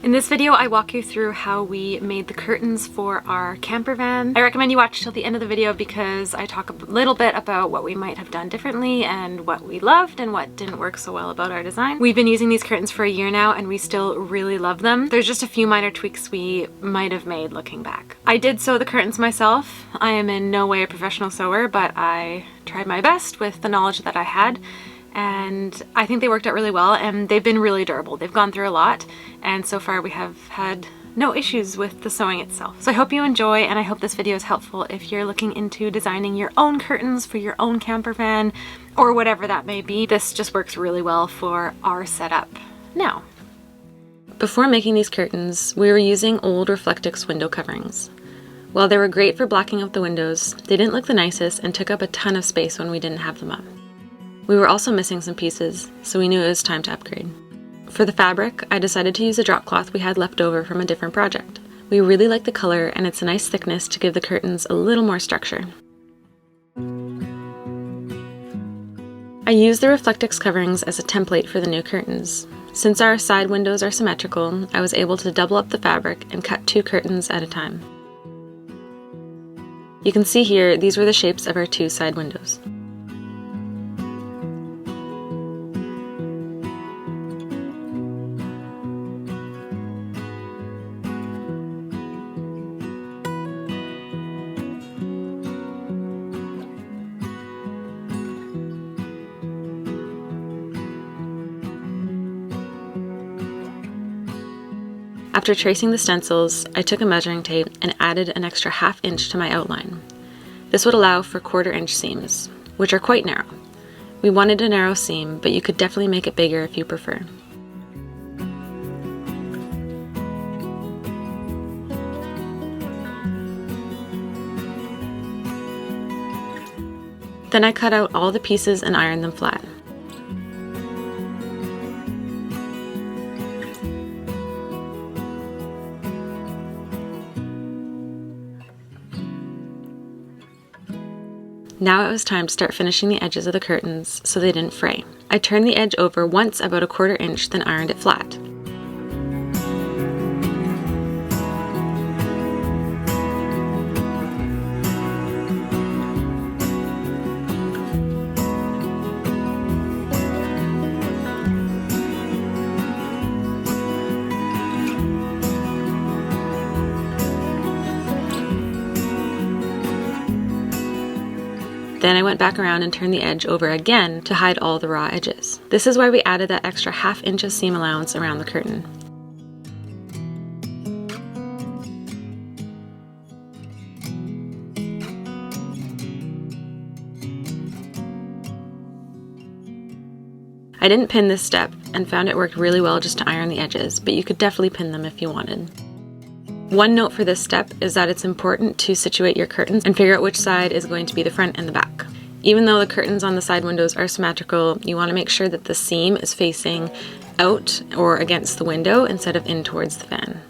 In this video, I walk you through how we made the curtains for our camper van. I recommend you watch till the end of the video because I talk a little bit about what we might have done differently and what we loved and what didn't work so well about our design. We've been using these curtains for a year now and we still really love them. There's just a few minor tweaks we might have made looking back. I did sew the curtains myself. I am in no way a professional sewer, but I tried my best with the knowledge that I had. And I think they worked out really well, and they've been really durable. They've gone through a lot, and so far we have had no issues with the sewing itself. So I hope you enjoy, and I hope this video is helpful if you're looking into designing your own curtains for your own camper van, or whatever that may be. This just works really well for our setup now. Before making these curtains, we were using old Reflectix window coverings. While they were great for blocking out the windows, they didn't look the nicest and took up a ton of space when we didn't have them up. We were also missing some pieces, so we knew it was time to upgrade. For the fabric, I decided to use a drop cloth we had left over from a different project. We really like the color, and it's a nice thickness to give the curtains a little more structure. I used the Reflectix coverings as a template for the new curtains. Since our side windows are symmetrical, I was able to double up the fabric and cut 2 curtains at a time. You can see here, these were the shapes of our 2 side windows. After tracing the stencils, I took a measuring tape and added an extra ½ inch to my outline. This would allow for 1/4 inch seams, which are quite narrow. We wanted a narrow seam, but you could definitely make it bigger if you prefer. Then I cut out all the pieces and ironed them flat. Now it was time to start finishing the edges of the curtains so they didn't fray. I turned the edge over once about 1/4 inch, then ironed it flat. Then I went back around and turned the edge over again to hide all the raw edges. This is why we added that extra ½ inch of seam allowance around the curtain. I didn't pin this step and found it worked really well just to iron the edges, but you could definitely pin them if you wanted. One note for this step is that it's important to situate your curtains and figure out which side is going to be the front and the back. Even though the curtains on the side windows are symmetrical, you want to make sure that the seam is facing out or against the window instead of in towards the fan.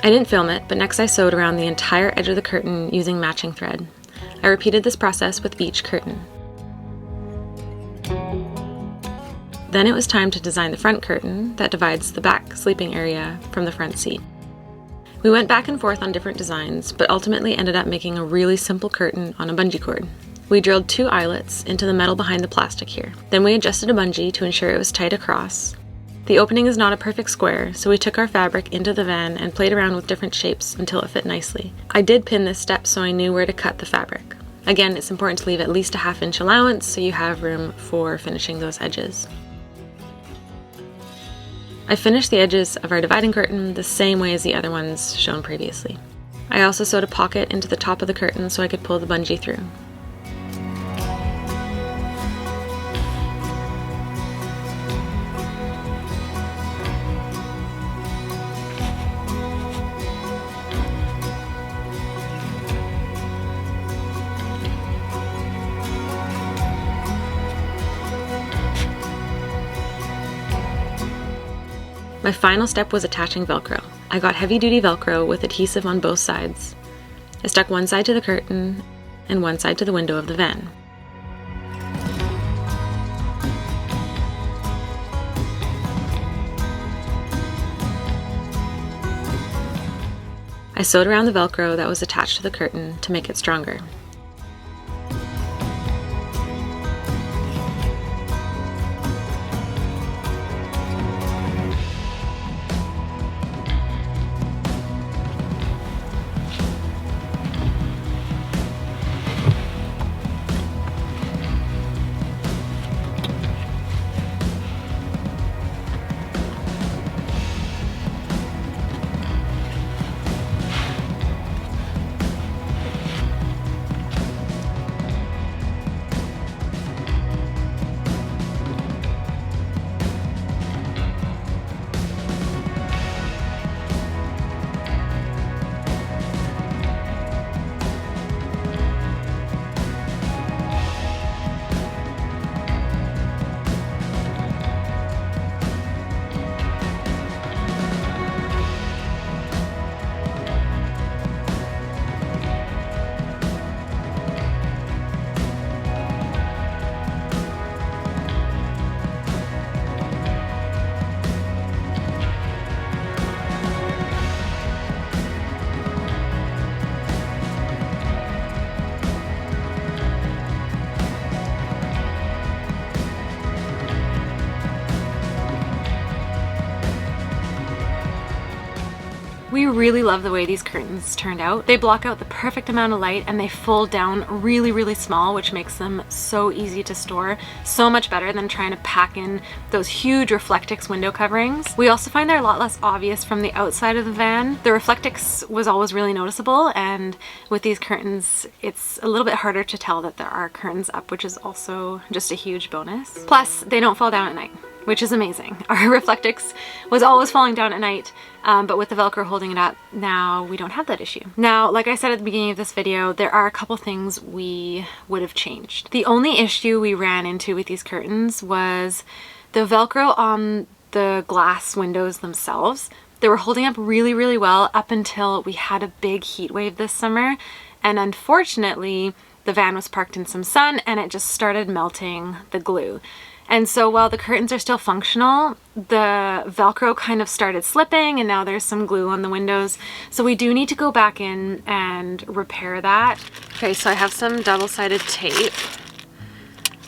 I didn't film it, but next I sewed around the entire edge of the curtain using matching thread. I repeated this process with each curtain. Then it was time to design the front curtain that divides the back sleeping area from the front seat. We went back and forth on different designs, but ultimately ended up making a really simple curtain on a bungee cord. We drilled 2 eyelets into the metal behind the plastic here. Then we adjusted a bungee to ensure it was tight across. The opening is not a perfect square, so we took our fabric into the van and played around with different shapes until it fit nicely. I did pin this step so I knew where to cut the fabric. Again, it's important to leave at least a ½ inch allowance so you have room for finishing those edges. I finished the edges of our dividing curtain the same way as the other ones shown previously. I also sewed a pocket into the top of the curtain so I could pull the bungee through. My final step was attaching Velcro. I got heavy-duty Velcro with adhesive on both sides. I stuck one side to the curtain and one side to the window of the van. I sewed around the Velcro that was attached to the curtain to make it stronger. We really love the way these curtains turned out. They block out the perfect amount of light and they fold down really, really small, which makes them so easy to store. So much better than trying to pack in those huge Reflectix window coverings. We also find they're a lot less obvious from the outside of the van. The Reflectix was always really noticeable, and with these curtains, it's a little bit harder to tell that there are curtains up, which is also just a huge bonus. Plus, they don't fall down at night, which is amazing. Our Reflectix was always falling down at night, but with the Velcro holding it up, now we don't have that issue. Now, like I said at the beginning of this video, there are a couple things we would have changed. The only issue we ran into with these curtains was the Velcro on the glass windows themselves. They were holding up really, really well up until we had a big heat wave this summer, and unfortunately, the van was parked in some sun and it just started melting the glue. And so while the curtains are still functional, the Velcro kind of started slipping and now there's some glue on the windows. So we do need to go back in and repair that. Okay, so I have some double-sided tape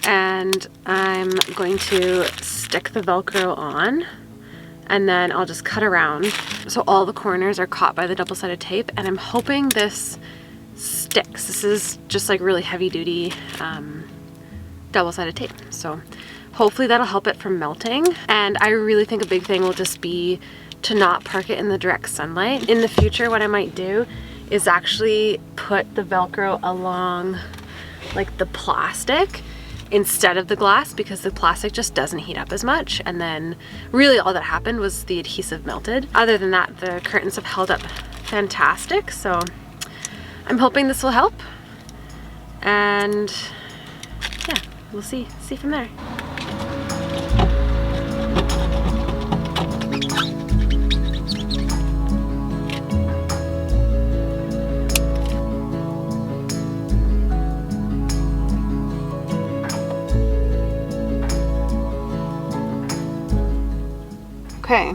and I'm going to stick the Velcro on and then I'll just cut around so all the corners are caught by the double-sided tape, and I'm hoping this sticks. This is just like really heavy-duty double-sided tape. So hopefully that'll help it from melting. And I really think a big thing will just be to not park it in the direct sunlight. In the future, what I might do is actually put the Velcro along like the plastic instead of the glass, because the plastic just doesn't heat up as much. And then really all that happened was the adhesive melted. Other than that, the curtains have held up fantastic. So I'm hoping this will help. And yeah, we'll see from there. Okay,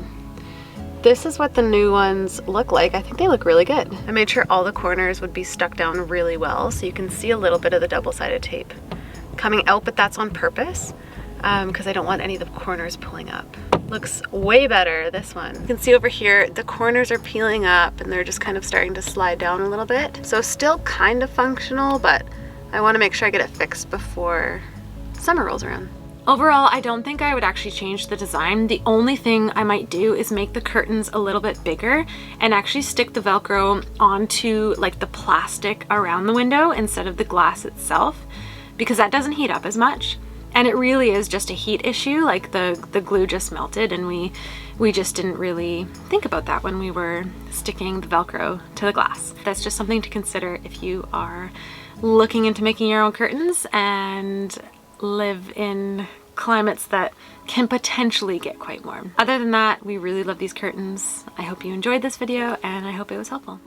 this is what the new ones look like. I think they look really good. I made sure all the corners would be stuck down really well so you can see a little bit of the double-sided tape coming out, but that's on purpose because I don't want any of the corners pulling up. Looks way better, this one. You can see over here, the corners are peeling up and they're just kind of starting to slide down a little bit. So still kind of functional, but I want to make sure I get it fixed before summer rolls around. Overall, I don't think I would actually change the design. The only thing I might do is make the curtains a little bit bigger and actually stick the Velcro onto like the plastic around the window instead of the glass itself, because that doesn't heat up as much. And it really is just a heat issue, like the glue just melted, and we just didn't really think about that when we were sticking the Velcro to the glass. That's just something to consider if you are looking into making your own curtains and live in climates that can potentially get quite warm. Other than that, we really love these curtains. I hope you enjoyed this video and I hope it was helpful.